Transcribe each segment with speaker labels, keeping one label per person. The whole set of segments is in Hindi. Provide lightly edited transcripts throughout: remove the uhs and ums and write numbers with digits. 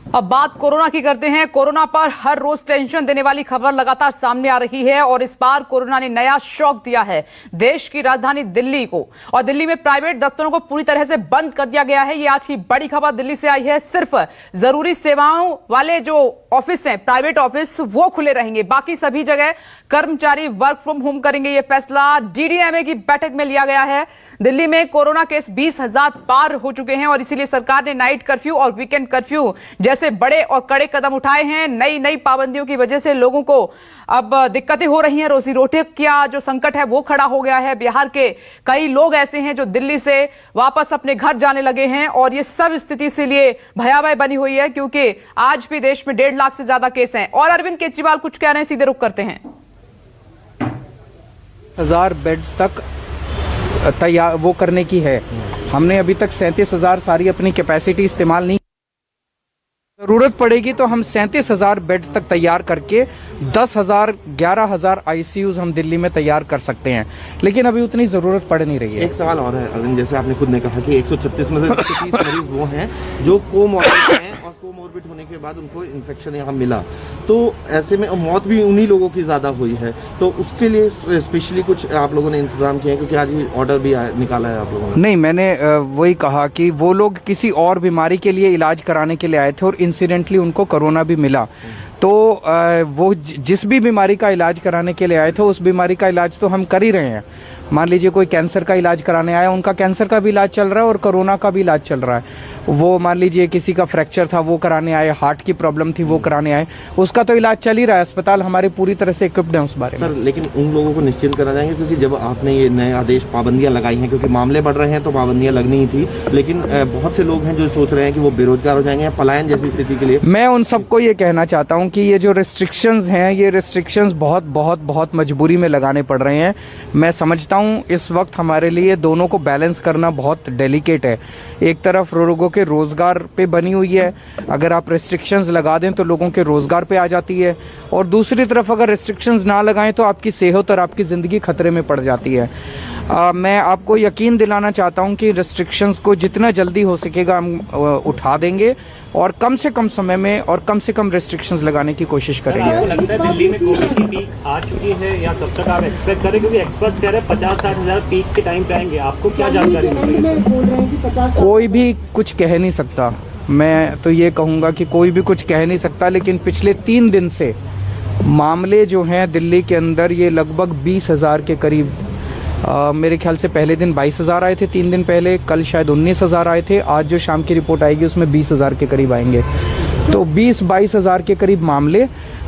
Speaker 1: अब बात कोरोना की करते हैं। कोरोना पर हर रोज टेंशन देने वाली खबर लगातार सामने आ रही है और इस बार कोरोना ने नया शॉक दिया है देश की राजधानी दिल्ली को। और दिल्ली में प्राइवेट दफ्तरों को पूरी तरह से बंद कर दिया गया है। ये आज की बड़ी खबर दिल्ली से आई है। सिर्फ जरूरी सेवाओं वाले जो ऑफिस हैं, प्राइवेट ऑफिस, वो खुले रहेंगे। बाकी सभी जगह कर्मचारी वर्क फ्रॉम होम करेंगे। यह फैसला डीडीएमए की बैठक में लिया गया है। दिल्ली में कोरोना केस 20,000 पार हो चुके हैं और इसीलिए सरकार ने नाइट कर्फ्यू और वीकेंड कर्फ्यू जैसे बड़े और कड़े कदम उठाए हैं। नई पाबंदियों की वजह से लोगों को अब दिक्कतें हो रही हैं। रोजी रोटी का जो संकट है वो खड़ा हो गया है। बिहार के कई लोग ऐसे हैं जो दिल्ली से वापस अपने घर जाने लगे हैं और ये सब स्थिति इसलिए भयावह बनी हुई है क्योंकि आज भी देश में 1.5 लाख से ज्यादा केस हैं। और अरविंद केजरीवाल कुछ कह रहे हैं, सीधे रुख करते हैं।
Speaker 2: 1000 बेड्स तक तैयार वो करने की है। हमने अभी तक 37,000 सारी अपनी कैपेसिटी इस्तेमाल नहीं। जरूरत पड़ेगी तो हम 37,000 बेड्स तक तैयार करके 10,000 11,000 आईसीयूज हम दिल्ली में तैयार कर सकते हैं, लेकिन अभी उतनी जरूरत पड़ नहीं रही है।
Speaker 3: एक सवाल और है अरविंद, जैसे आपने खुद ने कहा कि 136 में से 130 मरीज वो हैं जो कोमॉर्बिड हैं और कोमॉर्बिड होने के बाद उनको इन्फेक्शन यहाँ मिला, तो ऐसे में मौत भी उन्हीं लोगों की ज्यादा हुई है। तो उसके लिए स्पेशली कुछ आप लोगों ने इंतजाम किया है? क्योंकि आज ये ऑर्डर भी निकाला है आप लोगों ने।
Speaker 2: नहीं, मैंने वही कहा कि वो लोग किसी और बीमारी के लिए इलाज कराने के लिए आए थे और इंसिडेंटली उनको कोरोना भी मिला, तो वो जिस भी बीमारी का इलाज कराने के लिए आए थे उस बीमारी का इलाज तो हम कर ही रहे हैं। मान लीजिए कोई कैंसर का इलाज कराने आया, उनका कैंसर का भी इलाज चल रहा है और कोरोना का भी इलाज चल रहा है। वो मान लीजिए किसी का फ्रैक्चर था वो कराने आए, हार्ट की प्रॉब्लम थी वो कराने आए, उसका तो इलाज चल ही रहा है। अस्पताल हमारे पूरी तरह से इक्विप्ड है उस बारे में।
Speaker 3: लेकिन उन लोगों को निश्चिंत करा जाएंगे क्योंकि जब आपने ये नए आदेश पाबंदियां लगाई हैं, क्योंकि मामले बढ़ रहे हैं तो पाबंदियां लगनी ही थी, लेकिन बहुत से लोग हैं जो सोच रहे हैं कि वो बेरोजगार हो जाएंगे, पलायन जैसी स्थिति के लिए।
Speaker 2: मैं उन सबको ये कहना चाहता हूँ कि ये जो रिस्ट्रिक्शंस हैं, ये रिस्ट्रिक्शंस बहुत मजबूरी में लगाने पड़ रहे हैं। मैं समझता हूँ इस वक्त हमारे लिए दोनों को बैलेंस करना बहुत डेलिकेट है। एक तरफ लोगों के रोजगार पे बनी हुई है, अगर आप रिस्ट्रिक्शंस लगा दें तो लोगों के रोजगार पे आ जाती है, और दूसरी तरफ अगर रिस्ट्रिक्शंस ना लगाएं तो आपकी सेहत और आपकी जिंदगी खतरे में पड़ जाती है। मैं आपको यकीन दिलाना चाहता हूं कि रिस्ट्रिक्शंस को जितना जल्दी हो सकेगा हम उठा देंगे और कम से कम समय में और कम से कम रिस्ट्रिक्शंस लगाने की कोशिश करेंगे।
Speaker 4: आपको लगता है दिल्ली में कोविड की पीक आ चुकी है या कब तक आप एक्सपेक्ट करें? क्योंकि एक्सपर्ट्स कह रहे हैं 50-60 हजार पीक के टाइम पे आएंगे। आपको क्या जानकारी मिली है?
Speaker 2: कोई भी कुछ कह नहीं सकता। मैं तो ये कहूँगा कि कोई भी कुछ कह नहीं सकता, लेकिन पिछले 3 दिन से मामले जो हैं दिल्ली के अंदर ये लगभग 20,000 के करीब, मेरे ख्याल से पहले दिन 22,000 आए थे, 3 दिन पहले, कल शायद 19,000 आए थे, आज जो शाम की रिपोर्ट आएगी उसमें 20,000 के करीब आएंगे। तो 20-22,000 के करीब मामले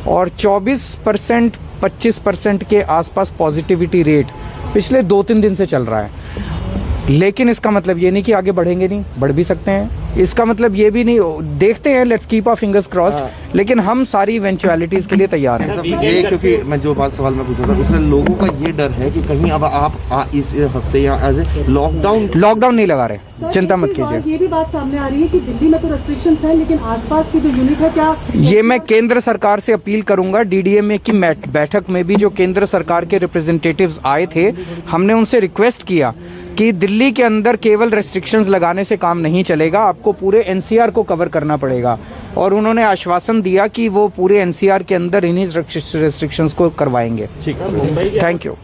Speaker 2: और 24% 25% के आसपास पॉजिटिविटी रेट पिछले 2-3 दिन से चल रहा है। लेकिन इसका मतलब ये नहीं कि आगे बढ़ेंगे नहीं, बढ़ भी सकते हैं। इसका मतलब ये भी नहीं, देखते हैं, let's keep our fingers crossed, लेकिन हम सारी इवेंचुअलिटीज के लिए तैयार हैं।
Speaker 3: ये क्योंकि मैं जो सवाल मैं पूछा था उसमें लोगों का ये डर है कि कहीं अब आप इस हफ्ते या लॉकडाउन
Speaker 2: नहीं लगा रहे, चिंता मत कीजिए।
Speaker 5: ये भी बात सामने आ रही है कि दिल्ली में तो रेस्ट्रिक्शंस है लेकिन आसपास की जो यूनिट है, क्या
Speaker 2: ये मैं केंद्र सरकार से अपील करूंगा। डीडीएमए की बैठक में भी जो केंद्र सरकार के रिप्रेजेंटेटिव्स आए थे, हमने उनसे रिक्वेस्ट किया कि दिल्ली के अंदर केवल रेस्ट्रिक्शंस लगाने से काम नहीं चलेगा, आपको पूरे एनसीआर को कवर करना पड़ेगा, और उन्होंने आश्वासन दिया कि वो पूरे एनसीआर के अंदर इन्हीं रेस्ट्रिक्शंस को करवाएंगे। Thank you.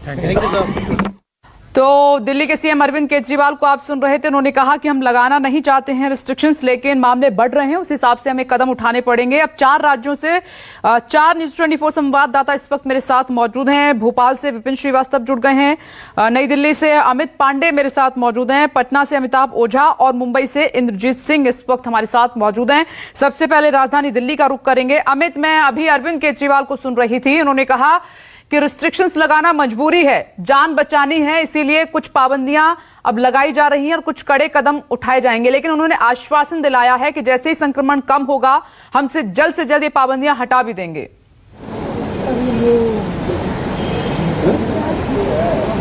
Speaker 1: तो दिल्ली के सीएम अरविंद केजरीवाल को आप सुन रहे थे। उन्होंने कहा कि हम लगाना नहीं चाहते हैं रिस्ट्रिक्शंस, लेकिन मामले बढ़ रहे हैं, उस हिसाब से हमें कदम उठाने पड़ेंगे। अब 4 राज्यों से 4 न्यूज 24 संवाददाता इस वक्त मेरे साथ मौजूद हैं। भोपाल से विपिन श्रीवास्तव जुड़ गए हैं, नई दिल्ली से अमित पांडे मेरे साथ मौजूद हैं, पटना से अमिताभ ओझा और मुंबई से इंद्रजीत सिंह इस वक्त हमारे साथ मौजूद हैं। सबसे पहले राजधानी दिल्ली का रुख करेंगे। अमित, मैं अभी अरविंद केजरीवाल को सुन रही थी, उन्होंने कहा कि रिस्ट्रिक्शंस लगाना मजबूरी है, जान बचानी है, इसीलिए कुछ पाबंदियां अब लगाई जा रही हैं और कुछ कड़े कदम उठाए जाएंगे। लेकिन उन्होंने आश्वासन दिलाया है कि जैसे ही संक्रमण कम होगा हमसे जल्द से जल्द ये पाबंदियां हटा भी देंगे।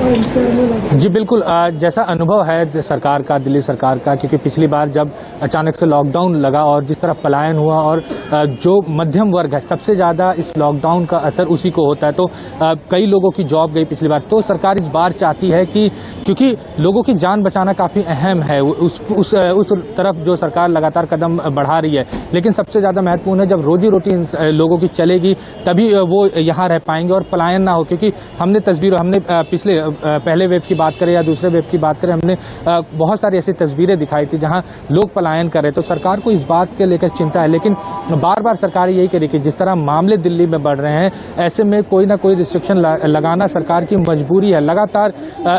Speaker 6: जी बिल्कुल, जैसा अनुभव है सरकार का, दिल्ली सरकार का, क्योंकि पिछली बार जब अचानक से लॉकडाउन लगा और जिस तरह पलायन हुआ और जो मध्यम वर्ग है सबसे ज़्यादा इस लॉकडाउन का असर उसी को होता है, तो कई लोगों की जॉब गई पिछली बार। तो सरकार इस बार चाहती है कि क्योंकि लोगों की जान बचाना काफ़ी अहम है, उस तरफ जो सरकार लगातार कदम बढ़ा रही है, लेकिन सबसे ज़्यादा महत्वपूर्ण है जब रोजी रोटी लोगों की चलेगी तभी वो यहाँ रह पाएंगे और पलायन ना हो। क्योंकि हमने पिछले पहले वेव की बात करें या दूसरे वेव की बात करें, हमने बहुत सारी ऐसी तस्वीरें दिखाई थी जहां लोग पलायन कर रहे। तो सरकार को इस बात के लेकर चिंता है, लेकिन बार बार सरकार यही कह रही कि जिस तरह मामले दिल्ली में बढ़ रहे हैं, ऐसे में कोई ना कोई रिस्ट्रिक्शन लगाना सरकार की मजबूरी है। लगातार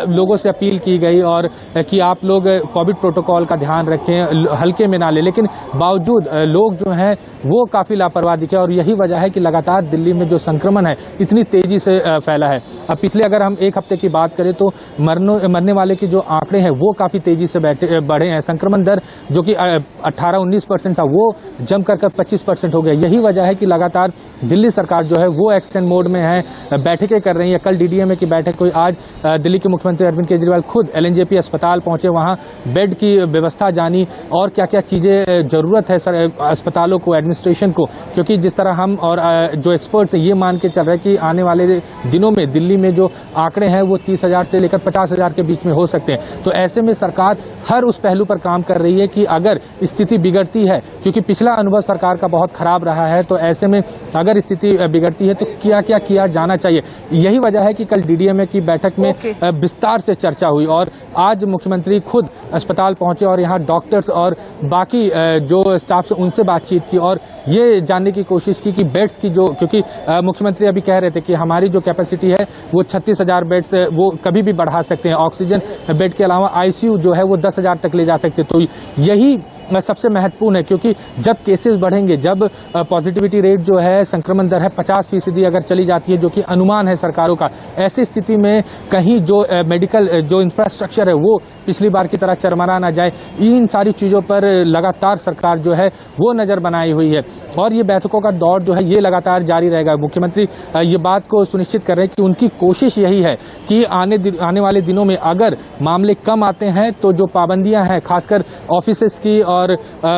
Speaker 6: लोगों से अपील की गई और कि आप लोग कोविड प्रोटोकॉल का ध्यान रखें, हल्के में ना ले, लेकिन बावजूद लोग जो हैं वो काफी लापरवाह दिखे और यही वजह है कि लगातार दिल्ली में जो संक्रमण है इतनी तेजी से फैला है। अब पिछले अगर हम एक हफ्ते की बात करें तो मरने वाले के जो आंकड़े हैं वो काफी तेजी से बढ़े हैं। संक्रमण दर जो कि 18-19% था वो जमकर 25% हो गया। यही वजह है कि लगातार दिल्ली सरकार जो है वो एक्शन मोड में है, बैठकें कर रही है। कल डीडीएमए की बैठक हुई, आज दिल्ली के मुख्यमंत्री अरविंद केजरीवाल खुद एलएनजेपी अस्पताल पहुंचे, वहां बेड की व्यवस्था जानी और क्या क्या चीजें जरूरत है अस्पतालों को, एडमिनिस्ट्रेशन को, क्योंकि जिस तरह हम और जो एक्सपर्ट्स ये मान के चल रहे हैं कि आने वाले दिनों में दिल्ली में जो आंकड़े हैं वो 30,000 से लेकर 50,000 के बीच में हो सकते हैं। तो ऐसे में सरकार हर उस पहलू पर काम कर रही है कि अगर स्थिति बिगड़ती है, क्योंकि पिछला अनुभव सरकार का बहुत खराब रहा है, तो ऐसे में अगर स्थिति बिगड़ती है तो क्या क्या किया जाना चाहिए। यही वजह है कि कल डीडीएमए की बैठक में विस्तार से चर्चा हुई और आज मुख्यमंत्री खुद अस्पताल पहुंचे और यहाँ डॉक्टर्स और बाकी जो स्टाफ से उनसे बातचीत की और ये जानने की कोशिश की कि बेड्स की जो, क्योंकि मुख्यमंत्री अभी कह रहे थे कि हमारी जो कैपेसिटी है वो 36,000 बेड्स वो कभी भी बढ़ा सकते हैं, ऑक्सीजन बेड के अलावा आईसीयू जो है वो 10,000 तक ले जा सकते। तो यही सबसे महत्वपूर्ण है, क्योंकि जब केसेस बढ़ेंगे, जब पॉजिटिविटी रेट जो है, संक्रमण दर है 50% अगर चली जाती है, जो कि अनुमान है सरकारों का, ऐसी स्थिति में कहीं जो मेडिकल जो इंफ्रास्ट्रक्चर है वो पिछली बार की तरह चरमरा ना जाए। इन सारी चीजों पर लगातार सरकार जो है वो नजर बनाई हुई है और ये बैठकों का दौर जो है ये लगातार जारी रहेगा। मुख्यमंत्री ये बात को सुनिश्चित कर रहे हैं कि उनकी कोशिश यही है कि आने वाले दिनों में अगर मामले कम आते हैं तो जो पाबंदियां हैं, खासकर ऑफिसेस की और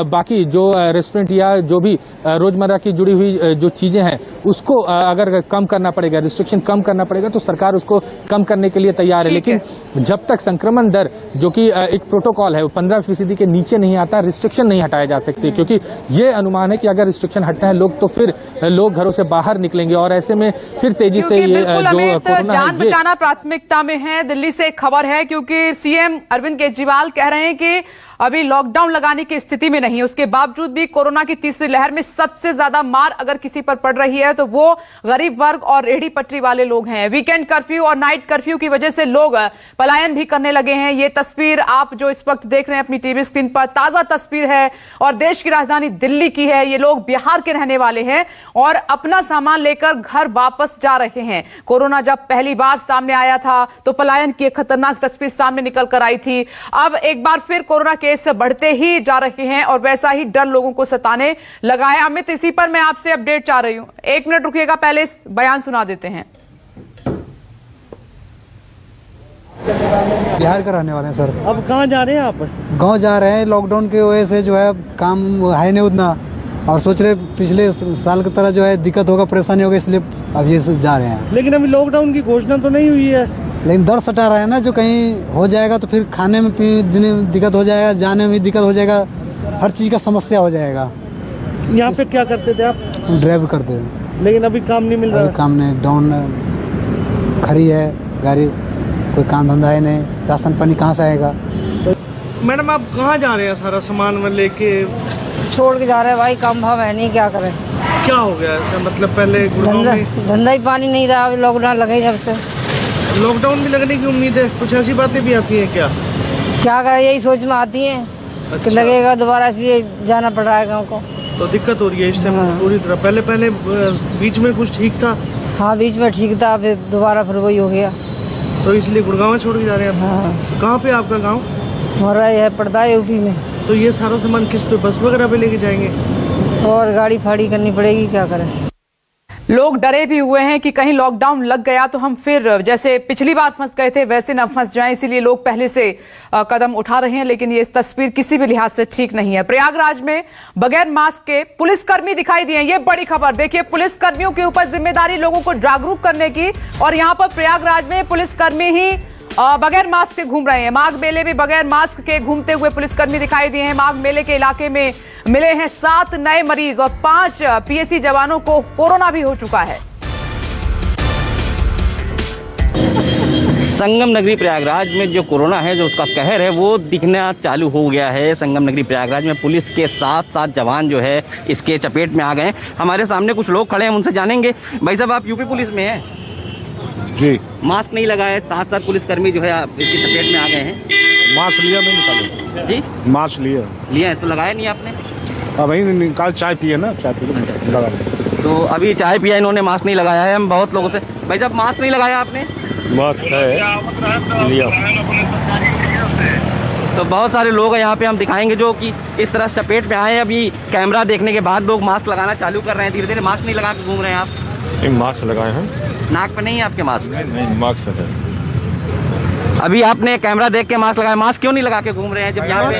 Speaker 6: बाकी जो रेस्टोरेंट या जो भी रोजमर्रा की जुड़ी हुई जो चीजें हैं उसको अगर कम करना पड़ेगा, रिस्ट्रिक्शन कम करना पड़ेगा, तो सरकार उसको कम करने के लिए तैयार है। लेकिन जब तक संक्रमण दर जो कि एक प्रोटोकॉल है 15% के नीचे नहीं आता, रिस्ट्रिक्शन नहीं हटाए जा सकते, क्योंकि ये अनुमान है कि अगर रिस्ट्रिक्शन हटते हैं लोग तो फिर लोग घरों से बाहर निकलेंगे और ऐसे में फिर तेजी से ये जो कोरोना
Speaker 1: जान बचाना प्राथमिकता में है। दिल्ली से एक खबर है, क्योंकि सीएम अरविंद केजरीवाल कह रहे हैं कि अभी लॉकडाउन लगाने की स्थिति में नहीं है, उसके बावजूद भी कोरोना की तीसरी लहर में सबसे ज्यादा मार अगर किसी पर पड़ रही है तो वो गरीब वर्ग और रेहड़ी पटरी वाले लोग हैं। वीकेंड कर्फ्यू और नाइट कर्फ्यू की वजह से लोग पलायन भी करने लगे हैं। ये तस्वीर आप जो इस वक्त देख रहे हैं अपनी टीवी स्क्रीन पर, ताजा तस्वीर है और देश की राजधानी दिल्ली की है। ये लोग बिहार के रहने वाले हैं और अपना सामान लेकर घर वापस जा रहे हैं। कोरोना जब पहली बार सामने आया था तो पलायन की एक खतरनाक तस्वीर सामने निकल कर आई थी। अब एक बार फिर कोरोना केस बढ़ते ही जा रहे हैं और वैसा ही डर लोगों को सताने लगा है। अमित, इसी पर मैं आपसे अपडेट चाह रही हूं। 1 मिनट रुकिएगा, पहले इस बयान सुना देते हैं।
Speaker 7: बिहार का रहने वाले हैं सर।
Speaker 8: अब कहाँ जा रहे हैं आप?
Speaker 7: गांव जा रहे हैं। लॉकडाउन की वजह से जो है काम है नहीं उतना और सोच रहे पिछले साल की तरह जो है दिक्कत होगा, परेशानी होगा, इसलिए अब ये जा रहे हैं।
Speaker 8: लेकिन अभी लॉकडाउन की घोषणा तो नहीं हुई है।
Speaker 7: लेकिन डर सटा रहा है ना, जो कहीं हो जाएगा तो फिर खाने में पीने में दिक्कत हो जाएगा, जाने में भी दिक्कत हो जाएगा, हर चीज़ का समस्या हो जाएगा।
Speaker 8: यहाँ पे क्या करते थे आप?
Speaker 7: ड्राइव करते थे।
Speaker 8: लेकिन अभी काम नहीं मिल रहा?
Speaker 7: काम नहीं, डाउन खड़ी है गाड़ी, कोई काम धंधा है नहीं, राशन पानी कहाँ से आएगा।
Speaker 8: मैडम आप कहाँ जा रहे हैं? सारा सामान में लेके
Speaker 9: छोड़ के जा रहे हैं भाई, काम भाव है नहीं, क्या करें।
Speaker 8: क्या हो गया ऐसा? मतलब पहले
Speaker 9: धंधा ही पानी नहीं रहा, लॉकडाउन लगे जब से।
Speaker 8: लॉकडाउन भी लगने की उम्मीद है? कुछ ऐसी बातें भी आती हैं क्या
Speaker 9: करें, यही सोच में आती हैं।
Speaker 8: अच्छा।
Speaker 9: कि लगेगा दोबारा, इसलिए जाना पड़ रहा है गाँव को।
Speaker 8: तो दिक्कत हो रही है इस टाइम पूरी तरह? पहले बीच में कुछ ठीक था?
Speaker 9: हाँ, बीच में ठीक था, फिर दोबारा फिर वही हो गया,
Speaker 8: तो इसलिए गुड़गांव छोड़ के जा रहे हैं? हाँ। कहाँ पे आपका गाँव?
Speaker 9: हमारा यह पड़ता है यूपी में।
Speaker 8: तो ये सारा सामान किस पे, बस वगैरह पे लेके जाएंगे?
Speaker 9: और गाड़ी फाड़ी करनी पड़ेगी, क्या करें।
Speaker 1: लोग डरे भी हुए हैं कि कहीं लॉकडाउन लग गया तो हम फिर जैसे पिछली बार फंस गए थे वैसे न फंस जाएं, इसीलिए लोग पहले से कदम उठा रहे हैं। लेकिन ये तस्वीर किसी भी लिहाज से ठीक नहीं है। प्रयागराज में बगैर मास्क के पुलिसकर्मी दिखाई दिए। ये बड़ी खबर देखिए, पुलिसकर्मियों के ऊपर जिम्मेदारी लोगों को जागरूक करने की, और यहाँ पर प्रयागराज में पुलिसकर्मी ही बगैर मास्क के घूम रहे हैं। माघ मेले में बगैर मास्क के घूमते हुए पुलिसकर्मी दिखाई दिए हैं। माघ मेले के इलाके में मिले हैं 7 नए मरीज और 5 पीएसी जवानों को कोरोना भी हो चुका है।
Speaker 10: संगम नगरी प्रयागराज में जो कोरोना है, जो उसका कहर है, वो दिखना चालू हो गया है। संगम नगरी प्रयागराज में पुलिस के 7 जवान जो है इसके चपेट में आ गए। हमारे सामने कुछ लोग खड़े हैं, उनसे जानेंगे। भाई साहब, आप यूपी पुलिस में हैं
Speaker 11: जी?
Speaker 10: मास्क नहीं लगाए 7 पुलिसकर्मी जो है इसकी चपेट में आ गए हैं।
Speaker 11: मास्क लिया नहीं निकालो
Speaker 10: जी?
Speaker 11: मास्क लिया
Speaker 10: है तो लगाया नहीं आपने?
Speaker 11: वही निकाल, चाय पिए ना, चाय पी लगा।
Speaker 10: तो अभी चाय पिया, इन्होंने मास्क नहीं लगाया है। हम बहुत लोगों से, भाई साहब मास्क नहीं लगाया आपने?
Speaker 11: मास्क है लिया।
Speaker 10: तो बहुत सारे लोग हैं यहाँ पे, हम दिखाएंगे जो कि इस तरह चपेट में आए। अभी कैमरा देखने के बाद लोग मास्क लगाना चालू कर रहे हैं। धीरे धीरे मास्क नहीं लगा के घूम रहे हैं आप?
Speaker 11: एक मास्क लगाए हैं।
Speaker 10: नाक पे नहीं है आपके मास्क?
Speaker 11: नहीं, मास्क है।
Speaker 10: अभी आपने कैमरा देख के मास्क लगाया, मास्क क्यों नहीं लगा के घूम रहे हैं जब यहाँ पे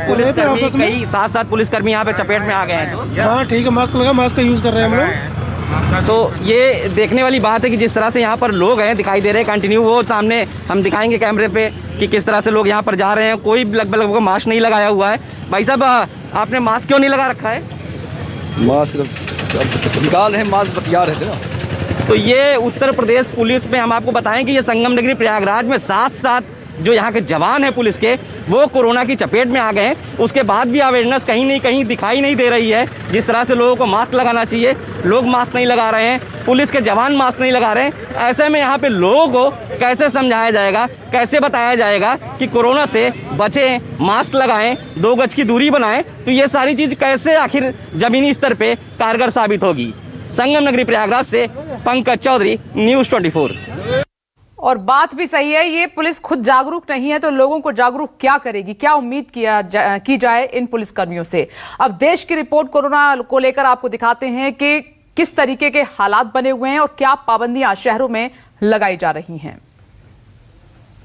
Speaker 10: पुलिसकर्मी, कई 7 पुलिसकर्मी यहाँ पे चपेट में आ गए हैं? तो
Speaker 8: हाँ ठीक है, मास्क लगा, मास्क का यूज कर रहे हैं हम लोग।
Speaker 10: तो ये देखने वाली बात है कि जिस तरह से यहाँ पर लोग हैं दिखाई दे रहे हैं कंटिन्यू, वो सामने हम दिखाएंगे कैमरे पे कि किस तरह से लोग यहाँ पर जा रहे हैं। कोई लगभग मास्क नहीं लगाया हुआ है। भाई साहब, आपने मास्क क्यों नहीं लगा रखा है?
Speaker 2: मास्क निकाल है, मास्क बतिया रहे थे ना।
Speaker 10: तो ये उत्तर प्रदेश पुलिस में हम आपको बताएं कि ये संगम नगरी प्रयागराज में 7 जो यहाँ के जवान हैं पुलिस के, वो कोरोना की चपेट में आ गए हैं। उसके बाद भी अवेयरनेस कहीं नहीं कहीं दिखाई नहीं दे रही है। जिस तरह से लोगों को मास्क लगाना चाहिए, लोग मास्क नहीं लगा रहे हैं, पुलिस के जवान मास्क नहीं लगा रहे हैं। ऐसे में यहाँ पे लोगों को कैसे समझाया जाएगा, कैसे बताया जाएगा कि कोरोना से बचें, मास्क लगाएं, 2 गज की दूरी बनाएं? तो ये सारी चीज़ कैसे आखिर ज़मीनी स्तर पे कारगर साबित होगी? संगम नगरी प्रयागराज से पंकज चौधरी, न्यूज़ 24।
Speaker 1: और बात भी सही है, ये पुलिस खुद जागरूक नहीं है तो लोगों को जागरूक क्या करेगी? क्या उम्मीद की जाए इन पुलिसकर्मियों से? अब देश की रिपोर्ट कोरोना को लेकर आपको दिखाते हैं कि किस तरीके के हालात बने हुए हैं और क्या पाबंदियां शहरों में लगाई जा रही हैं।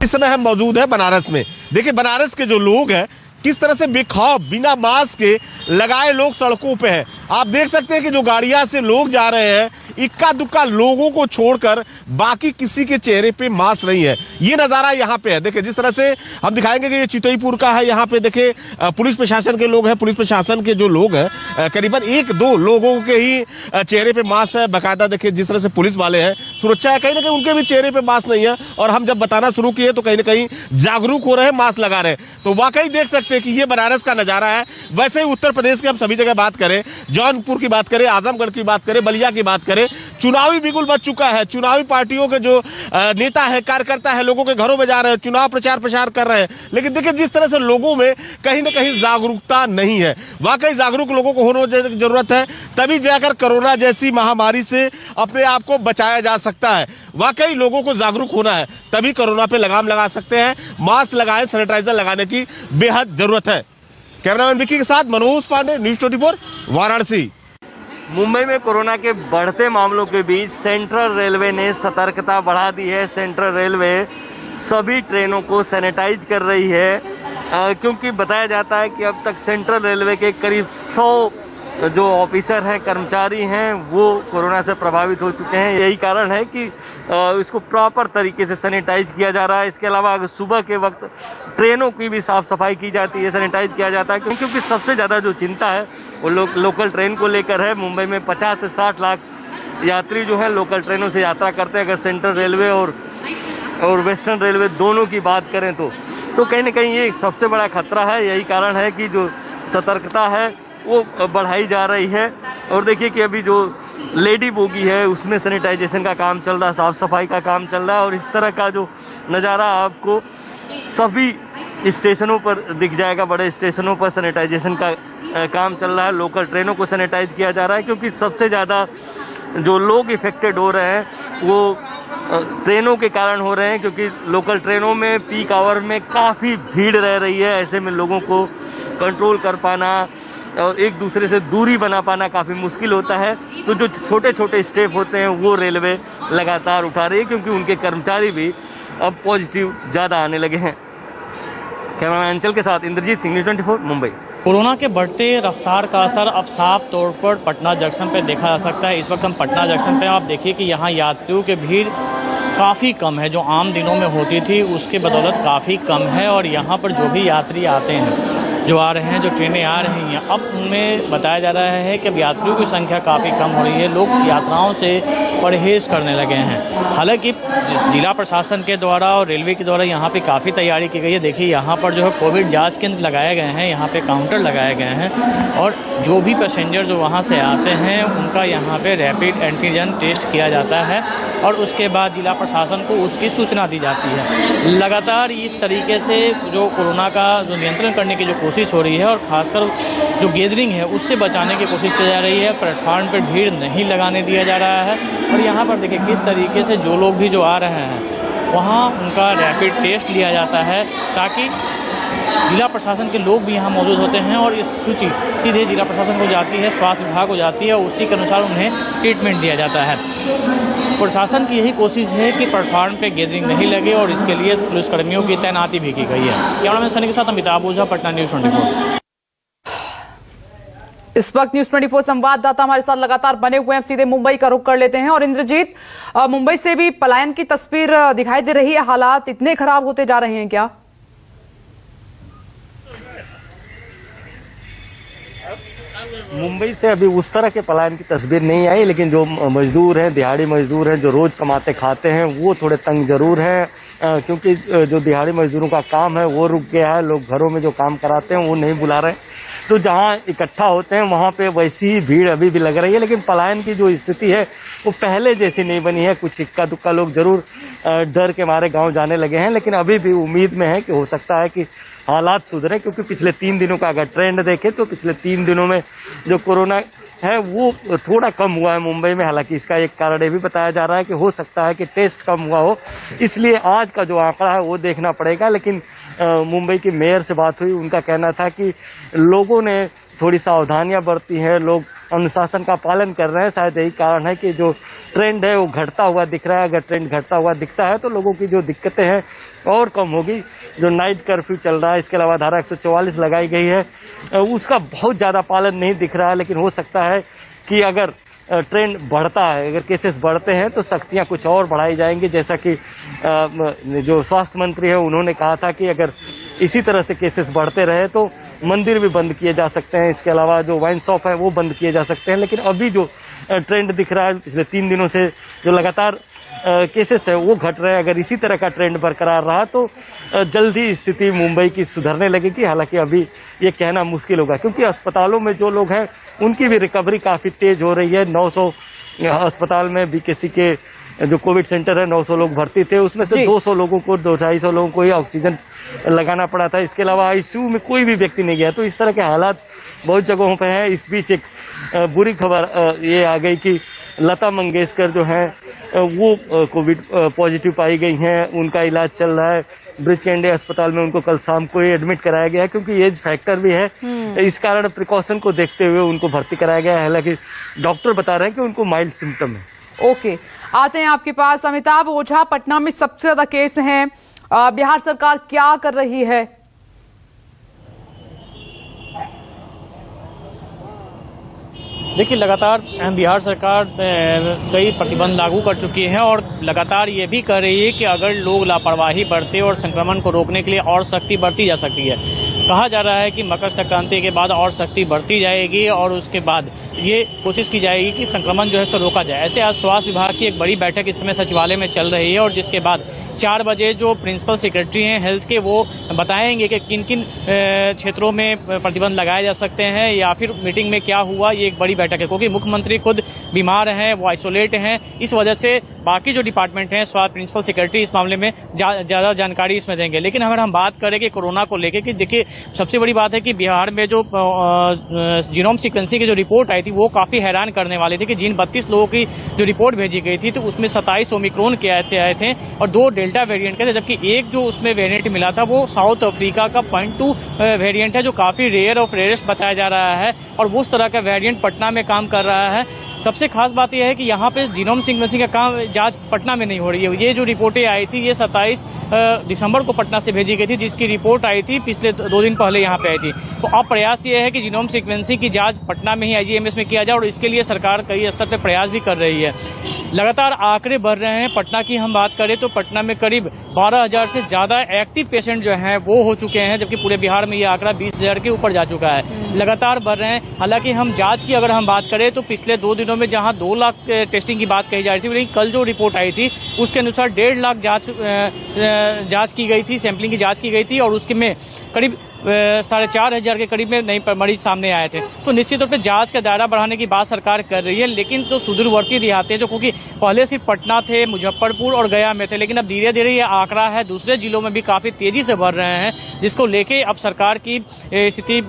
Speaker 12: इस समय हम मौजूद हैं बनारस में। देखिए बनारस के जो लोग हैं किस तरह से बेखौफ बिना मास्क के लगाए लोग सड़कों पे हैं। आप देख सकते हैं कि जो गाड़ियां से लोग जा रहे हैं, इक्का दुक्का लोगों को छोड़कर बाकी किसी के चेहरे पे मास्क नहीं है। ये नज़ारा यहाँ पे है। देखिए जिस तरह से हम दिखाएंगे कि ये चितईपुर का है। यहाँ पे देखिए पुलिस प्रशासन के लोग हैं। पुलिस प्रशासन के जो लोग हैं करीबन 1-2 लोगों के ही चेहरे पे मास्क है। बाकायदा देखिए जिस तरह से पुलिस वाले हैं, सुरक्षा है, कहीं ना कहीं उनके भी चेहरे पे मास्क नहीं है। और हम जब बताना शुरू किए तो कहीं ना कहीं जागरूक हो रहे हैं, मास्क लगा रहे हैं। तो वाकई देख सकते हैं कि ये बनारस का नज़ारा है। वैसे ही उत्तर प्रदेश के हम सभी जगह बात करें, जौनपुर की बात करें, आजमगढ़ की बात करें, बलिया की बात करें, चुनावी बिगुल बच चुका है। चुनावी पार्टियों के जो नेता है, कार्यकर्ता है, लोगों के घरों में जा रहे हैं, चुनाव प्रचार कर रहे हैं। लेकिन देखिए जिस तरह से लोगों में कहीं ना कहीं जागरूकता नहीं है। वाकई जागरूक लोगों को होने की जरूरत है, तभी जाकर कोरोना जैसी महामारी से अपने आप को बचाया जा सकता है। वाकई लोगों को जागरूक होना है, तभी कोरोना पे लगाम लगा सकते हैं। मास्क लगाएं, सैनिटाइजर लगाने की बेहद जरूरत है। कैमरामैन विक्की के साथ मनोज पांडे, न्यूज़ 24, वाराणसी।
Speaker 10: मुंबई में कोरोना के बढ़ते मामलों के बीच सेंट्रल रेलवे ने सतर्कता बढ़ा दी है। सेंट्रल रेलवे सभी ट्रेनों को सैनिटाइज कर रही है, क्योंकि बताया जाता है कि अब तक सेंट्रल रेलवे के करीब 100 जो ऑफिसर हैं, कर्मचारी हैं, वो कोरोना से प्रभावित हो चुके हैं। यही कारण है कि इसको प्रॉपर तरीके से सैनिटाइज किया जा रहा है। इसके अलावा अगर सुबह के वक्त ट्रेनों की भी साफ़ सफाई की जाती है, सैनिटाइज किया जाता है, क्योंकि सबसे ज़्यादा जो चिंता है वो लोकल ट्रेन को लेकर है। मुंबई में 50 से 60 लाख यात्री जो है लोकल ट्रेनों से यात्रा करते हैं। अगर सेंट्रल रेलवे और वेस्टर्न रेलवे दोनों की बात करें तो कहीं ना कहीं ये सबसे बड़ा खतरा है। यही कारण है कि जो सतर्कता है वो बढ़ाई जा रही है। और देखिए कि अभी जो लेडी बोगी है उसमें सैनिटाइजेशन का काम चल रहा है, साफ़ सफाई का काम चल रहा है। और इस तरह का जो नज़ारा आपको सभी स्टेशनों पर दिख जाएगा। बड़े स्टेशनों पर सैनिटाइजेशन का काम चल रहा है। लोकल ट्रेनों को सैनिटाइज किया जा रहा है, क्योंकि सबसे ज़्यादा जो लोग इफेक्टेड हो रहे हैं वो ट्रेनों के कारण हो रहे हैं, क्योंकि लोकल ट्रेनों में पीक आवर में काफ़ी भीड़ रह रही है। ऐसे में लोगों को कंट्रोल कर पाना और एक दूसरे से दूरी बना पाना काफ़ी मुश्किल होता है। तो जो छोटे छोटे स्टेप होते हैं वो रेलवे लगातार उठा रही है, क्योंकि उनके कर्मचारी भी अब पॉजिटिव ज़्यादा आने लगे हैं। कैमरामैन अंचल के साथ इंद्रजीत सिंह, न्यूज़ 24 मुंबई।
Speaker 13: कोरोना के बढ़ते रफ्तार का असर अब साफ तौर पर पटना जंक्शन पर देखा जा सकता है। इस वक्त हम पटना जंक्शन पर, आप देखिए कि यहाँ यात्रियों की भीड़ काफ़ी कम है, जो आम दिनों में होती थी उसके बदौलत काफ़ी कम है। और यहाँ पर जो भी यात्री आते हैं, जो आ रहे हैं, जो ट्रेनें आ रही हैं, अब उनमें बताया जा रहा है कि अब यात्रियों की संख्या काफ़ी कम हो रही है। लोग यात्राओं से परहेज़ करने लगे हैं। हालांकि जिला प्रशासन के द्वारा और रेलवे के द्वारा यहाँ पे काफ़ी तैयारी की गई है। देखिए यहाँ पर जो है कोविड जांच केंद्र लगाए गए हैं, यहाँ पे काउंटर लगाए गए हैं, और जो भी पैसेंजर जो वहाँ से आते हैं उनका यहाँ पे रैपिड एंटीजन टेस्ट किया जाता है और उसके बाद जिला प्रशासन को उसकी सूचना दी जाती है। लगातार इस तरीके से जो कोरोना का जो नियंत्रण करने की जो कोशिश हो रही है, और ख़ासकर जो गैदरिंग है उससे बचाने की कोशिश की जा रही है। प्लेटफार्म पर भीड़ नहीं लगाने दिया जा रहा है। और यहाँ पर देखिए किस तरीके से जो लोग भी जो आ रहे हैं वहाँ उनका रैपिड टेस्ट लिया जाता है, ताकि जिला प्रशासन के लोग भी यहाँ मौजूद होते हैं और इस सूची सीधे जिला प्रशासन को जाती है, स्वास्थ्य विभाग को जाती है, उसी के अनुसार उन्हें ट्रीटमेंट दिया जाता है। प्रशासन की यही कोशिश है कि प्लेटफार्म पे गैदरिंग नहीं लगे, और इसके लिए पुलिसकर्मियों की तैनाती भी की गई है। कैमरामैन सनी के साथ अमिताभ ओझा, पटना, न्यूज़ 24।
Speaker 1: इस वक्त न्यूज़ 24 संवाददाता हमारे साथ लगातार बने हुए हैं। सीधे मुंबई का रुख कर लेते हैं। और इंद्रजीत, मुंबई से भी पलायन की तस्वीर दिखाई दे रही है। हालात इतने खराब होते जा रहे हैं क्या?
Speaker 10: मुंबई से अभी उस तरह के पलायन की तस्वीर नहीं आई, लेकिन जो मजदूर हैं, दिहाड़ी मजदूर हैं, जो रोज कमाते खाते हैं, वो थोड़े तंग जरूर हैं, क्योंकि जो दिहाड़ी मजदूरों का काम है वो रुक गया है। लोग घरों में जो काम कराते हैं वो नहीं बुला रहे, तो जहां इकट्ठा होते हैं वहां पे वैसी ही भीड़ अभी भी लग रही है। लेकिन पलायन की जो स्थिति है वो पहले जैसी नहीं बनी है। कुछ इक्का दुक्का लोग जरूर डर के मारे गाँव जाने लगे हैं, लेकिन अभी भी उम्मीद में है कि हो सकता है कि हालात सुधरे, क्योंकि पिछले 3 दिनों का अगर ट्रेंड देखें तो पिछले 3 दिनों में जो कोरोना है वो थोड़ा कम हुआ है मुंबई में। हालांकि इसका एक कारण ये भी बताया जा रहा है कि हो सकता है कि टेस्ट कम हुआ हो, इसलिए आज का जो आंकड़ा है वो देखना पड़ेगा। लेकिन मुंबई की मेयर से बात हुई, उनका कहना था कि लोगों ने थोड़ी सावधानियां बरती हैं, लोग अनुशासन का पालन कर रहे हैं। शायद यही कारण है कि जो ट्रेंड है वो घटता हुआ दिख रहा है। अगर ट्रेंड घटता हुआ दिखता है तो लोगों की जो दिक्कतें हैं और कम होगी। जो नाइट कर्फ्यू चल रहा है, इसके अलावा धारा 144 लगाई गई है, उसका बहुत ज़्यादा पालन नहीं दिख रहा है। लेकिन हो सकता है कि अगर ट्रेंड बढ़ता है, अगर केसेस बढ़ते हैं तो सख्तियां कुछ और बढ़ाई जाएंगी। जैसा कि जो स्वास्थ्य मंत्री है उन्होंने कहा था कि अगर इसी तरह से केसेस बढ़ते रहे तो मंदिर भी बंद किए जा सकते हैं, इसके अलावा जो वाइन शॉप है वो बंद किए जा सकते हैं। लेकिन अभी जो ट्रेंड दिख रहा है, पिछले 3 दिनों से जो लगातार केसेस है वो घट रहे हैं, अगर इसी तरह का ट्रेंड बरकरार रहा तो जल्दी स्थिति मुंबई की सुधरने लगेगी। हालांकि अभी ये कहना मुश्किल होगा, क्योंकि अस्पतालों में जो लोग हैं उनकी भी रिकवरी काफ़ी तेज हो रही है। 900 अस्पताल में बीकेसी के जो कोविड सेंटर है 900 लोग भर्ती थे, उसमें से 200 लोगों को 250 लोगों को ही ऑक्सीजन लगाना पड़ा था। इसके अलावा आईसीयू में कोई भी व्यक्ति नहीं गया। तो इस तरह के हालात बहुत जगहों पे हैं। इस बीच एक बुरी खबर ये आ गई कि लता मंगेशकर जो है वो कोविड पॉजिटिव पाई गई हैं। उनका इलाज चल रहा है ब्रिज कैंडी अस्पताल में। उनको कल शाम को ही एडमिट कराया गया है, क्योंकि एज फैक्टर भी है, इस कारण प्रिकॉशन को देखते हुए उनको भर्ती कराया गया है। हालांकि डॉक्टर बता रहे हैं कि उनको माइल्ड सिम्टम है।
Speaker 1: ओके, आते हैं आपके पास अमिताभ ओझा। पटना में सबसे ज्यादा केस हैं, बिहार सरकार क्या कर रही है?
Speaker 13: देखिए, लगातार बिहार सरकार कई प्रतिबंध लागू कर चुकी है और लगातार ये भी कर रही है कि अगर लोग लापरवाही बरते और संक्रमण को रोकने के लिए और सख्ती बरती जा सकती है। कहा जा रहा है कि मकर संक्रांति के बाद और सख्ती बरती जाएगी और उसके बाद ये कोशिश की जाएगी कि संक्रमण जो है सो रोका जाए। ऐसे आज स्वास्थ्य विभाग की एक बड़ी बैठक इस समय सचिवालय में चल रही है और जिसके बाद 4 बजे जो प्रिंसिपल सेक्रेटरी हैं हेल्थ के वो बताएंगे कि किन किन क्षेत्रों में प्रतिबंध लगाए जा सकते हैं या फिर मीटिंग में क्या हुआ। ये एक बड़ी बैठक है क्योंकि मुख्यमंत्री खुद बीमार हैं, वो आइसोलेट हैं, इस वजह से बाकी जो डिपार्टमेंट हैं स्वास्थ्य प्रिंसिपल सेक्रेटरी इस मामले में ज़्यादा जानकारी इसमें देंगे। लेकिन अगर हम बात करें कि कोरोना को लेकर कि देखिए सबसे बड़ी बात है कि बिहार में जो जीनोम सीक्वेंसिंग की जो रिपोर्ट आई थी वो काफ़ी हैरान करने वाली थी कि जिन 32 लोगों की जो रिपोर्ट भेजी गई थी तो उसमें 27 ओमिक्रॉन के आए थे और 2 डेल्टा वेरिएंट के थे, जबकि एक जो उसमें वेरिएंट मिला था वो साउथ अफ्रीका का 0.2 वेरिएंट है जो काफ़ी रेयर ऑफ रेयरेस्ट बताया जा रहा है और वो उस तरह का वेरिएंट पटना में काम कर रहा है। सबसे खास बात यह है कि यहाँ पे जीनोम सीक्वेंसिंग का काम जांच पटना में नहीं हो रही है। ये जो रिपोर्टें आई थी ये 27 दिसंबर को पटना से भेजी गई थी, जिसकी रिपोर्ट आई थी पिछले 2 दिन पहले यहाँ पे आई थी। तो अब प्रयास ये है कि जीनोम सीक्वेंसिंग की जांच पटना में ही IGMS में किया जाए और इसके लिए सरकार कई स्तर पर प्रयास भी कर रही है। लगातार आंकड़े बढ़ रहे हैं। पटना की हम बात करें तो पटना में करीब 12,000 से ज़्यादा एक्टिव पेशेंट जो हैं वो हो चुके हैं, जबकि पूरे बिहार में ये आंकड़ा 20,000 के ऊपर जा चुका है। लगातार बढ़ रहे हैं। हालांकि हम जांच की अगर हम बात करें तो पिछले 2 दिनों में जहां 2 लाख टेस्टिंग की बात कही जा रही थी, लेकिन कल जो रिपोर्ट आई थी उसके अनुसार 1.5 लाख जांच की गई थी, सैंपलिंग की जाँच की गई थी और उसके में करीब 4,500 के करीब में नए मरीज सामने आए थे। तो निश्चित तौर पे जांच का दायरा बढ़ाने की बात सरकार कर रही है, लेकिन जो सुदूरवर्ती देहात जो क्योंकि पहले सिर्फ पटना थे, मुजफ्फरपुर और गया में थे, लेकिन अब धीरे धीरे ये आंकड़ा है दूसरे जिलों में भी काफी तेजी से बढ़ रहे हैं, जिसको लेके अब सरकार की स्थिति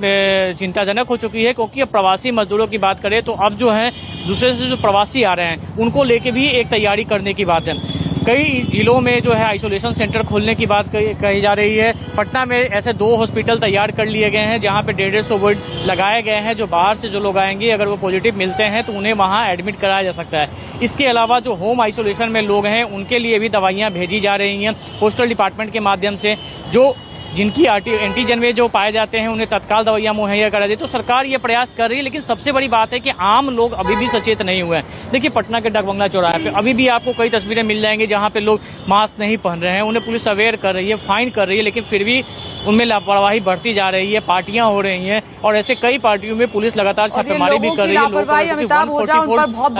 Speaker 13: चिंताजनक हो चुकी है। क्योंकि अब प्रवासी मजदूरों की बात करें तो अब जो है दूसरे से जो प्रवासी आ रहे हैं उनको लेके भी एक तैयारी करने की बात है। कई जिलों में जो है आइसोलेशन सेंटर खोलने की बात कही जा रही है। पटना में ऐसे 2 हॉस्पिटल तैयार कर लिए गए हैं जहां पे 150 बेड लगाए गए हैं। जो बाहर से जो लोग आएंगे अगर वो पॉजिटिव मिलते हैं तो उन्हें वहां एडमिट कराया जा सकता है। इसके अलावा जो होम आइसोलेशन में लोग हैं उनके लिए भी दवाइयां भेजी जा रही हैं पोस्टल डिपार्टमेंट के माध्यम से। जो जिनकी एंटीजन में जो पाए जाते हैं उन्हें तत्काल दवाइयां मुहैया करा दी। तो सरकार ये प्रयास कर रही है, लेकिन सबसे बड़ी बात है कि आम लोग अभी भी सचेत नहीं हुए हैं। देखिए पटना के डाक बंगला चौराहे पे अभी भी आपको कई तस्वीरें मिल जाएंगी जहां पे लोग मास्क नहीं पहन रहे हैं, उन्हें पुलिस अवेयर कर रही है, फाइन कर रही है, लेकिन फिर भी उनमें लापरवाही बढ़ती जा रही है, पार्टियां हो रही हैं और ऐसे कई पार्टियों में पुलिस लगातार छापेमारी भी कर रही है।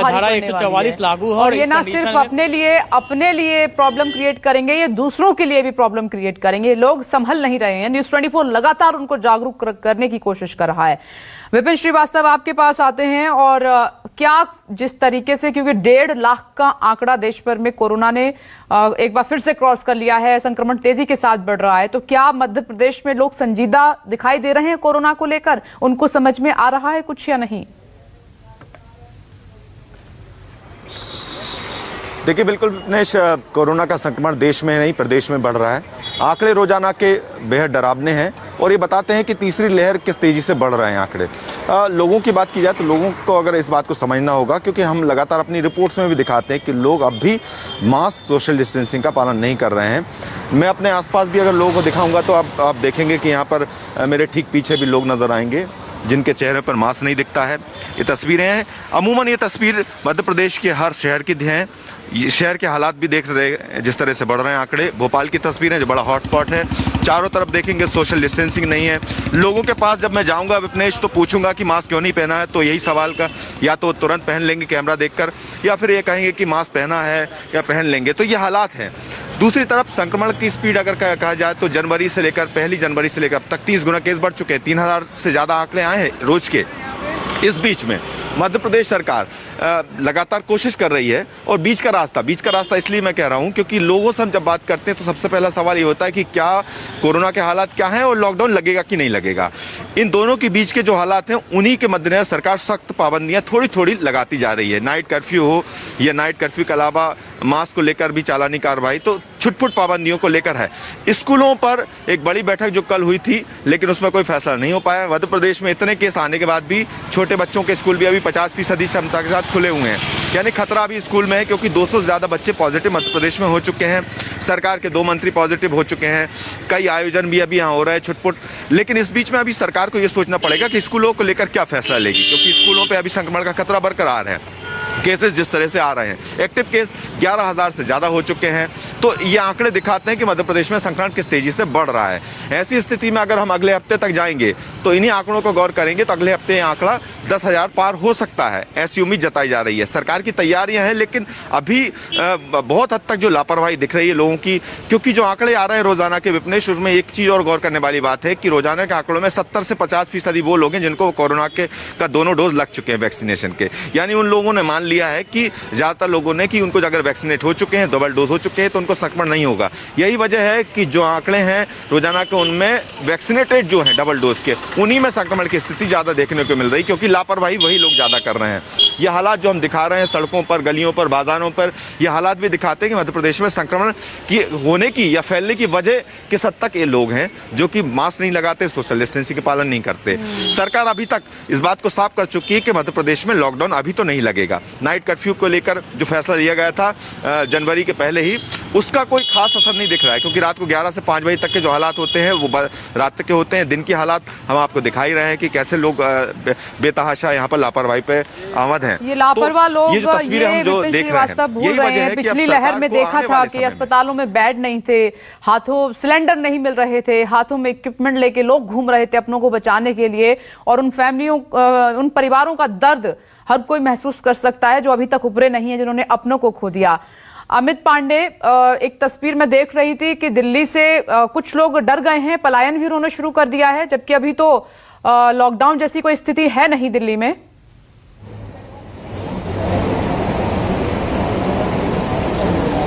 Speaker 13: धारा 144 लागू है
Speaker 1: और ये न सिर्फ अपने लिए प्रॉब्लम क्रिएट करेंगे, ये दूसरों के लिए भी प्रॉब्लम क्रिएट करेंगे। लोग संभल नहीं रहे हैं। न्यूज़ 24 लगातार उनको जागरूक करने की कोशिश कर रहा है। विपिन श्रीवास्तव आपके पास आते हैं और क्या जिस तरीके से, क्योंकि 1.5 लाख का आंकड़ा देश भर में कोरोना ने एक बार फिर से क्रॉस कर लिया है, संक्रमण तेजी के साथ बढ़ रहा है, तो क्या मध्य प्रदेश में लोग संजीदा दिखाई दे रहे हैं कोरोना को लेकर? उनको समझ में आ रहा है कुछ या नहीं?
Speaker 14: देखिए बिल्कुल कोरोना का संक्रमण देश में नहीं प्रदेश में बढ़ रहा है। आंकड़े रोजाना के बेहद डरावने हैं और ये बताते हैं कि तीसरी लहर किस तेजी से बढ़ रहे हैं आंकड़े। लोगों की बात की जाए तो लोगों को अगर इस बात को समझना होगा, क्योंकि हम लगातार अपनी रिपोर्ट्स में भी दिखाते हैं कि लोग अब भी मास्क सोशल डिस्टेंसिंग का पालन नहीं कर रहे हैं। मैं अपने आसपास भी अगर लोगों को दिखाऊंगा तो आप देखेंगे कि यहाँ पर मेरे ठीक पीछे भी लोग नजर आएंगे जिनके चेहरे पर मास्क नहीं दिखता है। ये तस्वीरें हैं। अमूमन ये तस्वीर मध्य प्रदेश के हर शहर की हैं। ये शहर के हालात भी देख रहे हैं जिस तरह से बढ़ रहे हैं आंकड़े। भोपाल की तस्वीरें जो बड़ा हॉटस्पॉट है, चारों तरफ देखेंगे सोशल डिस्टेंसिंग नहीं है। लोगों के पास जब मैं जाऊंगा विपनेश तो पूछूंगा कि मास्क क्यों नहीं पहना है, तो यही सवाल का या तो तुरंत पहन लेंगे कैमरा देखकर, या फिर ये कहेंगे कि मास्क पहना है या पहन लेंगे। तो ये हालात हैं। दूसरी तरफ संक्रमण की स्पीड अगर कहा जाए तो जनवरी से लेकर 1 जनवरी से लेकर अब तक 30 गुना केस बढ़ चुके हैं। 3,000 से ज़्यादा आंकड़े आए हैं रोज के। इस बीच में मध्य प्रदेश सरकार लगातार कोशिश कर रही है। और बीच का रास्ता इसलिए मैं कह रहा हूं क्योंकि लोगों से हम जब बात करते हैं तो सबसे पहला सवाल ये होता है कि क्या कोरोना के हालात क्या हैं और लॉकडाउन लगेगा कि नहीं लगेगा। इन दोनों के बीच के जो हालात हैं उन्हीं के मद्देनजर सरकार सख्त पाबंदियां थोड़ी थोड़ी लगाती जा रही है। नाइट कर्फ्यू हो या नाइट कर्फ्यू के अलावा मास्क को लेकर भी चालानी कार्रवाई, तो छुटपुट पाबंदियों को लेकर है। स्कूलों पर एक बड़ी बैठक जो कल हुई थी लेकिन उसमें कोई फैसला नहीं हो पाया। मध्य प्रदेश में इतने केस आने के बाद भी छोटे बच्चों के स्कूल भी अभी 50% क्षमता के साथ खुले हुए हैं, यानी खतरा अभी स्कूल में है क्योंकि 200 से ज्यादा बच्चे पॉजिटिव मध्य प्रदेश में हो चुके हैं। सरकार के 2 मंत्री पॉजिटिव हो चुके हैं। कई आयोजन भी अभी यहाँ हो रहे हैं छुटपुट। लेकिन इस बीच में अभी सरकार को यह सोचना पड़ेगा कि स्कूलों को लेकर क्या फैसला लेगी, क्योंकि स्कूलों पर अभी संक्रमण का खतरा बरकरार है। केसेस जिस तरह से आ रहे हैं, एक्टिव केस 11,000 से ज्यादा हो चुके हैं, तो ये आंकड़े दिखाते हैं कि मध्य प्रदेश में संक्रमण किस तेजी से बढ़ रहा है। ऐसी स्थिति में अगर हम अगले हफ्ते तक जाएंगे तो इन्हीं आंकड़ों को गौर करेंगे तो अगले हफ्ते आंकड़ा 10,000 पार हो सकता है, ऐसी उम्मीद जताई जा रही है। सरकार की तैयारियां हैं, लेकिन अभी बहुत हद तक जो लापरवाही दिख रही है लोगों की, क्योंकि जो आंकड़े आ रहे हैं रोजाना के विपनेश, उसमें एक चीज और गौर करने वाली बात है कि रोजाना के आंकड़ों में 70 से 50% वो लोग हैं जिनको कोरोना के का दोनों डोज लग चुके हैं वैक्सीनेशन के। यानी उन लोगों ने मान लिया है कि ज्यादातर लोगों ने कि उनको अगर वैक्सीनेट हो चुके हैं, डबल डोज हो चुके हैं, तो उनको संक्रमण नहीं होगा। यही वजह है कि जो आंकड़े हैं रोजाना के, उनमें वैक्सीनेटेड जो हैं डबल डोज के, उन्हीं में संक्रमण की स्थिति ज्यादा देखने को मिल रही, क्योंकि लापरवाही वही लोग ज्यादा कर रहे हैं। ये हालात जो हम दिखा रहे हैं सड़कों पर, गलियों पर, बाजारों पर, ये हालात भी दिखाते हैं कि मध्य प्रदेश में संक्रमण की होने की या फैलने की वजह किस हद तक ये लोग हैं जो कि मास्क नहीं लगाते, सोशल डिस्टेंसिंग के पालन नहीं करते। सरकार अभी तक इस बात को साफ कर चुकी है कि मध्य प्रदेश में लॉकडाउन अभी तो नहीं लगेगा। नाइट कर्फ्यू को लेकर जो फैसला लिया गया था जनवरी के पहले ही, उसका कोई खास असर नहीं दिख रहा है, क्योंकि रात को 11 से 5 बजे तक के जो हालात होते हैं वो रात के होते हैं। दिन के हालात हम आपको दिखा ही रहे हैं कि कैसे लोग बेतहाशा यहाँ पर लापरवाही पे आमद हैं।
Speaker 1: ये लापरवाह लोग,
Speaker 14: ये जो तस्वीरें हम जो देख रहे हैं,
Speaker 1: भूल रहे हैं पिछली लहर में देखा था कि अस्पतालों में बेड नहीं थे, हाथों सिलेंडर नहीं मिल रहे थे, हाथों में इक्विपमेंट लेके लोग घूम रहे थे अपनों को बचाने के लिए, और उन फैमिलियों, उन परिवारों का दर्द हर कोई महसूस कर सकता है जो अभी तक उभरे नहीं है, जिन्होंने अपनों को खो दिया। अमित पांडे, एक तस्वीर में देख रही थी कि दिल्ली से कुछ लोग डर गए हैं, पलायन भी उन्होंने शुरू कर दिया है, जबकि अभी तो लॉकडाउन जैसी कोई स्थिति है नहीं दिल्ली में।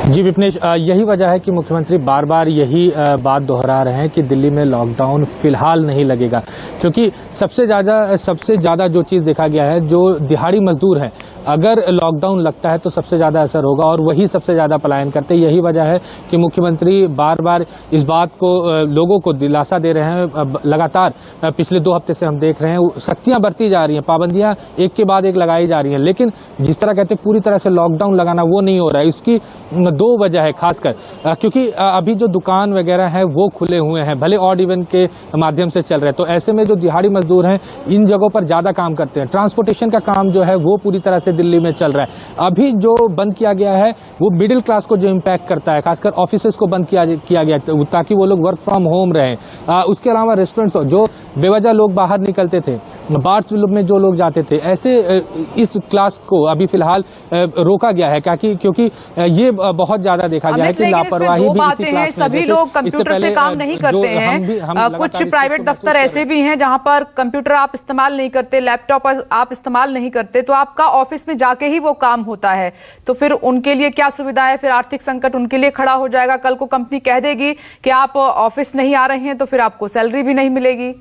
Speaker 6: जी विपनेश, यही वजह है कि मुख्यमंत्री बार बार यही बात दोहरा रहे हैं कि दिल्ली में लॉकडाउन फिलहाल नहीं लगेगा, क्योंकि सबसे ज़्यादा जो चीज़ देखा गया है, जो दिहाड़ी मजदूर हैं, अगर लॉकडाउन लगता है तो सबसे ज़्यादा असर होगा और वही सबसे ज़्यादा पलायन करते हैं। यही वजह है कि मुख्यमंत्री बार बार इस बात को लोगों को दिलासा दे रहे हैं। लगातार पिछले 2 हफ्ते से हम देख रहे हैं सख्तियाँ बढ़ती जा रही हैं, पाबंदियाँ एक के बाद एक लगाई जा रही हैं, लेकिन जिस तरह कहते हैं पूरी तरह से लॉकडाउन लगाना, वो नहीं हो रहा है। इसकी 2 वजह है खासकर, क्योंकि अभी जो दुकान वगैरह है वो खुले हुए हैं, भले ऑड इवन के माध्यम से चल रहे हैं, तो ऐसे में जो दिहाड़ी मजदूर हैं इन जगहों पर ज्यादा काम करते हैं। ट्रांसपोर्टेशन का काम जो है वो पूरी तरह से दिल्ली में चल रहा है। अभी जो बंद किया गया है वो मिडिल क्लास को जो इम्पैक्ट करता है, खासकर ऑफिसेस को बंद किया गया ताकि वो लोग वर्क फ्रॉम होम रहें। उसके अलावा रेस्टोरेंट्स, जो बेवजह लोग बाहर निकलते थे, बार्स में जो लोग जाते थे, ऐसे इस क्लास को अभी फिलहाल रोका गया है, क्योंकि ये बहुत ज्यादा देखा गया है कि लापरवाही भी इसी क्लास में।
Speaker 1: सभी लोग कंप्यूटर से काम नहीं करते हैं। कुछ प्राइवेट दफ्तर ऐसे भी हैं जहां पर कंप्यूटर आप इस्तेमाल नहीं करते, लैपटॉप आप इस्तेमाल नहीं करते, तो आपका ऑफिस में जाके ही वो काम होता है। तो फिर उनके लिए क्या सुविधा है? फिर आर्थिक संकट उनके लिए खड़ा हो जाएगा। कल को कंपनी कह देगी कि आप ऑफिस नहीं आ रहे हैं तो फिर आपको सैलरी भी नहीं मिलेगी।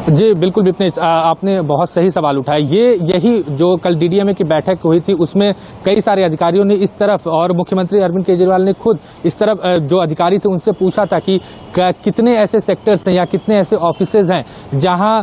Speaker 6: जी बिल्कुल विपनेश, आपने बहुत सही सवाल उठाया। यही जो कल डीडीएमए की बैठक हुई थी उसमें कई सारे अधिकारियों ने इस तरफ, और मुख्यमंत्री अरविंद केजरीवाल ने खुद इस तरफ जो अधिकारी थे उनसे पूछा था कि कितने ऐसे सेक्टर्स हैं या कितने ऐसे ऑफिसेज हैं जहां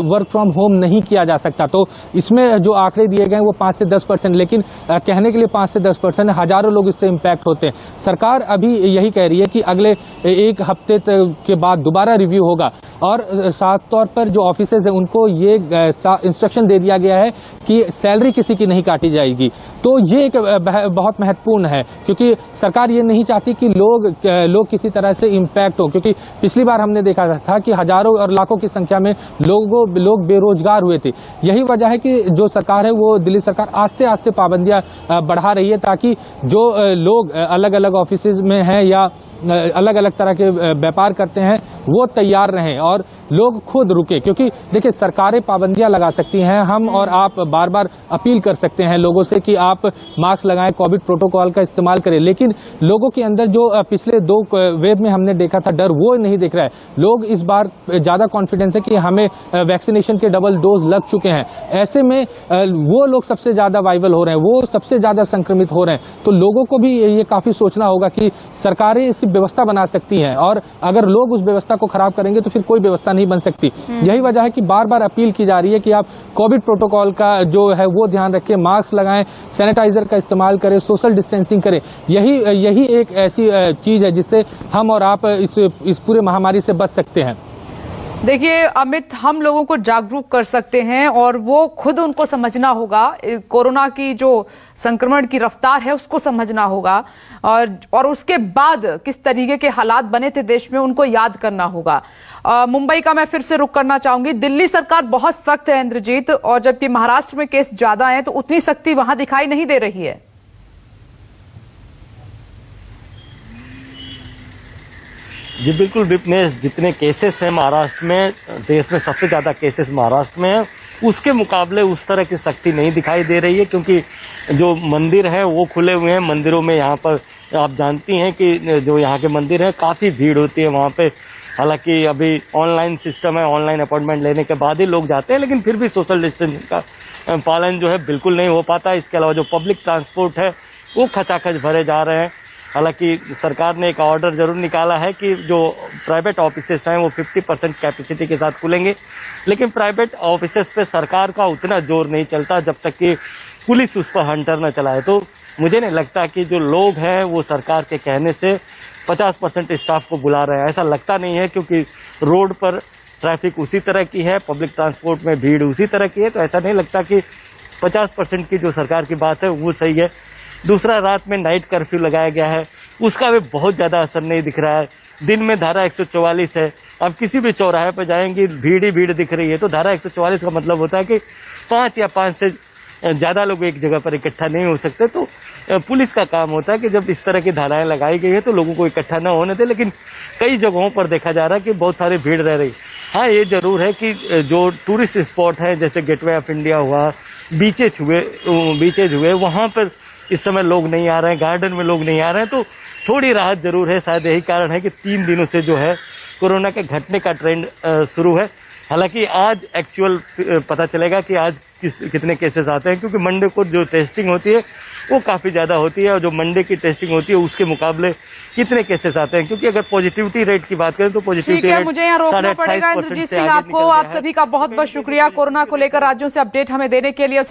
Speaker 6: वर्क फ्रॉम होम नहीं किया जा सकता। तो इसमें जो आंकड़े दिए गए वो 5 से 10%, लेकिन कहने के लिए 5 से 10%, हजारों लोग इससे इम्पैक्ट होते हैं। सरकार अभी यही कह रही है कि अगले 1 हफ्ते के बाद दोबारा रिव्यू होगा, और साफ तौर पर जो ऑफिसेज है उनको ये इंस्ट्रक्शन दे दिया गया है कि सैलरी किसी की नहीं काटी जाएगी। तो ये एक बहुत महत्वपूर्ण है, क्योंकि सरकार ये नहीं चाहती कि लोग किसी तरह से इम्पैक्ट हो, क्योंकि पिछली बार हमने देखा था कि हजारों और लाखों की संख्या में लोग बेरोजगार हुए थे। यही वजह है कि जो सरकार है वो दिल्ली सरकार आस्ते आस्ते पाबंदियां बढ़ा रही है, ताकि जो लोग अलग अलग ऑफिसेज में हैं या अलग अलग तरह के व्यापार करते हैं वो तैयार रहें और लोग खुद रुके। क्योंकि देखिए, सरकारें पाबंदियां लगा सकती हैं, हम और आप बार बार अपील कर सकते हैं लोगों से कि आप मास्क लगाएं, कोविड प्रोटोकॉल का इस्तेमाल करें, लेकिन लोगों के अंदर जो पिछले 2 वेव में हमने देखा था डर, वो नहीं दिख रहा है। लोग इस बार ज्यादा कॉन्फिडेंस है कि हमें वैक्सीनेशन के डबल डोज लग चुके हैं। ऐसे में वो लोग सबसे ज्यादा वायबल हो रहे हैं, वो सबसे ज्यादा संक्रमित हो रहे हैं। तो लोगों को भी ये काफी सोचना होगा कि सरकारें इसी व्यवस्था बना सकती हैं, और अगर लोग उस व्यवस्था को खराब करेंगे तो फिर कोई व्यवस्था नहीं बन सकती। यही वजह है कि बार बार अपील की जा रही है कि आप कोविड प्रोटोकॉल का जो है वो ध्यान रखें, मास्क लगाएं, सैनिटाइजर का इस्तेमाल करें, सोशल डिस्टेंसिंग करें। यही एक ऐसी चीज है जिससे हम और आप इस पूरे महामारी से बच सकते हैं।
Speaker 1: देखिए अमित, हम लोगों को जागरूक कर सकते हैं और वो खुद उनको समझना होगा, कोरोना की जो संक्रमण की रफ्तार है उसको समझना होगा, और उसके बाद किस तरीके के हालात बने थे देश में उनको याद करना होगा। मुंबई का मैं फिर से रुख करना चाहूंगी। दिल्ली सरकार बहुत सख्त है इंद्रजीत, और जबकि महाराष्ट्र में केस ज्यादा हैं तो उतनी सख्ती वहां दिखाई नहीं दे रही है।
Speaker 10: जी बिल्कुल विपनेश, जितने केसेस हैं महाराष्ट्र में, देश में सबसे ज़्यादा केसेस महाराष्ट्र में है, उसके मुकाबले उस तरह की सख्ती नहीं दिखाई दे रही है, क्योंकि जो मंदिर है वो खुले हुए हैं। मंदिरों में यहाँ पर आप जानती हैं कि जो यहाँ के मंदिर हैं काफ़ी भीड़ होती है वहाँ पे। हालांकि अभी ऑनलाइन सिस्टम है, ऑनलाइन अपॉइंटमेंट लेने के बाद ही लोग जाते हैं, लेकिन फिर भी सोशल डिस्टेंसिंग का पालन जो है बिल्कुल नहीं हो पाता। इसके अलावा जो पब्लिक ट्रांसपोर्ट है वो खचाखच भरे जा रहे हैं। हालांकि सरकार ने एक ऑर्डर जरूर निकाला है कि जो प्राइवेट ऑफिसेस हैं वो 50% कैपेसिटी के साथ खुलेंगे, लेकिन प्राइवेट ऑफिसेस पे सरकार का उतना जोर नहीं चलता जब तक कि पुलिस उस पर हंटर न चलाए। तो मुझे नहीं लगता कि जो लोग हैं वो सरकार के कहने से 50% स्टाफ को बुला रहे हैं, ऐसा लगता नहीं है, क्योंकि रोड पर ट्रैफिक उसी तरह की है, पब्लिक ट्रांसपोर्ट में भीड़ उसी तरह की है। तो ऐसा नहीं लगता कि 50% की जो सरकार की बात है वो सही है। दूसरा, रात में नाइट कर्फ्यू लगाया गया है, उसका भी बहुत ज़्यादा असर नहीं दिख रहा है। दिन में धारा 144 है, अब किसी भी चौराहे पर जाएंगे भीड़ ही भीड़ दिख रही है। तो धारा 144 का मतलब होता है कि 5 या 5 से ज़्यादा लोग एक जगह पर इकट्ठा नहीं हो सकते। तो पुलिस का काम होता है कि जब इस तरह की धाराएं लगाई गई है तो लोगों को इकट्ठा न होने दे, लेकिन कई जगहों पर देखा जा रहा है कि बहुत सारी भीड़ रह रही। हाँ, ये जरूर है कि जो टूरिस्ट स्पॉट है जैसे गेटवे ऑफ इंडिया हुआ, बीचेज हुए, वहाँ पर इस समय लोग नहीं आ रहे हैं, गार्डन में लोग नहीं आ रहे हैं, तो थोड़ी राहत जरूर है। शायद यही कारण है कि 3 दिनों से जो है कोरोना के घटने का ट्रेंड शुरू है। हालांकि आज एक्चुअल पता चलेगा कि आज कितने केसेस आते हैं, क्योंकि मंडे को जो टेस्टिंग होती है वो काफ़ी ज़्यादा होती है, और जो मंडे की टेस्टिंग होती है उसके मुकाबले कितने केसेस आते हैं। क्योंकि अगर पॉजिटिविटी रेट की बात करें तो पॉजिटिविटी रेट
Speaker 1: मुझे यहाँ रोकना पड़ेगा। इंद्रजीत सिंह, आपको आप सभी का बहुत बहुत शुक्रिया कोरोना को लेकर राज्यों से अपडेट हमें देने के लिए।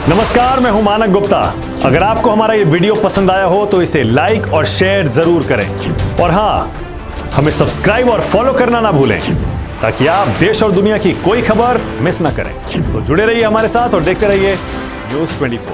Speaker 15: नमस्कार, मैं हूं मानक गुप्ता। अगर आपको हमारा ये वीडियो पसंद आया हो तो इसे लाइक और शेयर जरूर करें, और हाँ, हमें सब्सक्राइब और फॉलो करना ना भूलें, ताकि आप देश और दुनिया की कोई खबर मिस ना करें। तो जुड़े रहिए हमारे साथ और देखते रहिए न्यूज़ 24।